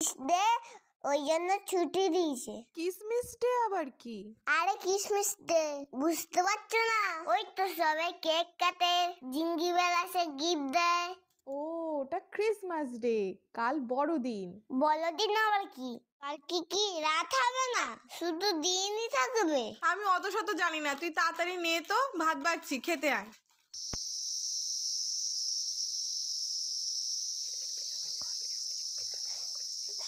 দে ওই জন্য ছুটি দিয়েছে। কিসমিস ডে আবার কি? আরে কিসমিস ডে বুঝতে পারছো না? ওই তো সবাই কেক কাটে, জিঙ্গি বেল আসে, গিফট দেয়। ও, ওটা ক্রিসমাস ডে, কাল বড়দিন। বড়দিন আবার কি? কাল কি রাত হবে না, শুধু দিনই থাকবে? আমি অত শত জানি না, তুই তাড়াতাড়ি নে তো, ভাত বাড়ছি, খেতে আয়।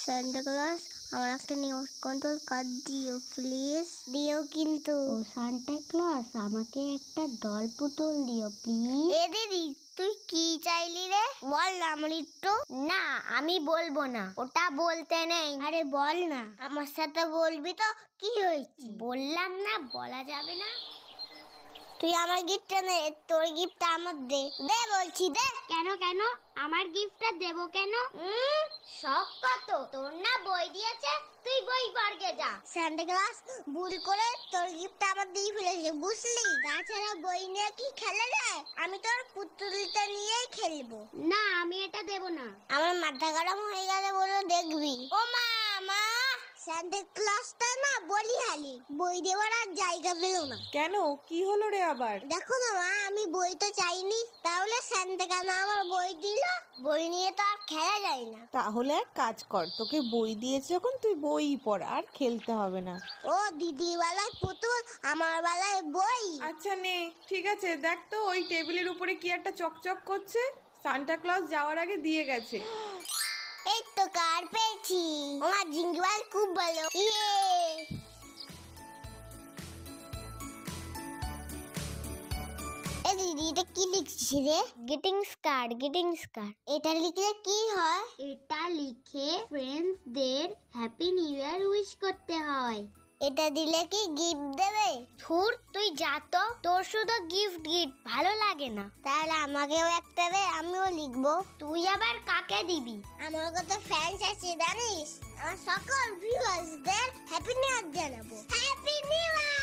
সান্টা ক্লজ আমার একটা নিউজ কন্ট্রোল কার্ড দিও প্লিজ, দিও কিন্তু। ও সান্টা ক্লজ আমাকে একটা ডল পুতুল দিও প্লিজ। এ দিদি তুই কি চাইলি রে? বল না আমার একটু। না আমি বলবো না, ওটা বলতে নেই। আরে বল না, আমার সাথে বলবি তো কি হয়েছে? বললাম না বলা যাবে না। তুই আমার গিফটটা নে, তোর গিফটটা আমার দে। দে বলছি দে। কেন আমার গিফটটা দেব কেন? শখ কত তোর না বই দিয়েছে, তুই বই পড়কে যা। সান্টা ক্লজ ভুল করে তোর গিফটটা আমার দিয়ে ফেলেছে বুঝলি? তাছাড়া বই নিয়ে কি খেলা যায়? আমি তোর পুতুলটা নিয়েই খেলবো। না আমি এটা দেব না। আমার মাথা গরম হয়ে গেলে বলো দেখবি। ও মা মা, সান্টা ক্লজটা না বলি হালি, বই দেওয়ার আর জায়গা পেল না। কেন, কি হলো রে আবার? দেখো না মা, আমি বই তো চাইনি, তাহলে সান্টা কেন আমার বই দিল? বই নিয়ে তো আর খেলা যায় না। তাহলে এক কাজ কর, তোকে বই দিয়েছে যখন তুই বই পড়, আর খেলতে হবে না। ও দিদির বেলায় পুতুল, আমার বেলায় বই। আচ্ছা নে, ঠিক আছে। দেখ তো ওই টেবিলের উপরে কি একটা চকচক করছে, সান্টা ক্লজ যাওয়ার আগে দিয়ে গেছে। এই তো কার পেয়েছি, আমার জিঙ্গল খুব ভালো। ইয়ে এ দিদি এটা কি লিখছিস রে? Greetings card, greetings card. এটা লিখলে কি হয়? এটা লিখে ফ্রেন্ডসদের হ্যাপি নিউ ইয়ার উইশ করতে হয়। এটা দিলে কি গিফট দেবে? ধুর তুই যা তো, তোর শুধু গিফট ভালো লাগে না। তাহলে আমাকেও একটা দে, আমিও লিখবো। তুই আবার কাকে দিবি? আমার কত ফ্যান্স আছে জানিস? আমার সকল ভিউয়ার্সদের হ্যাপি নিউ ইয়ার জানাবো। Happy new year.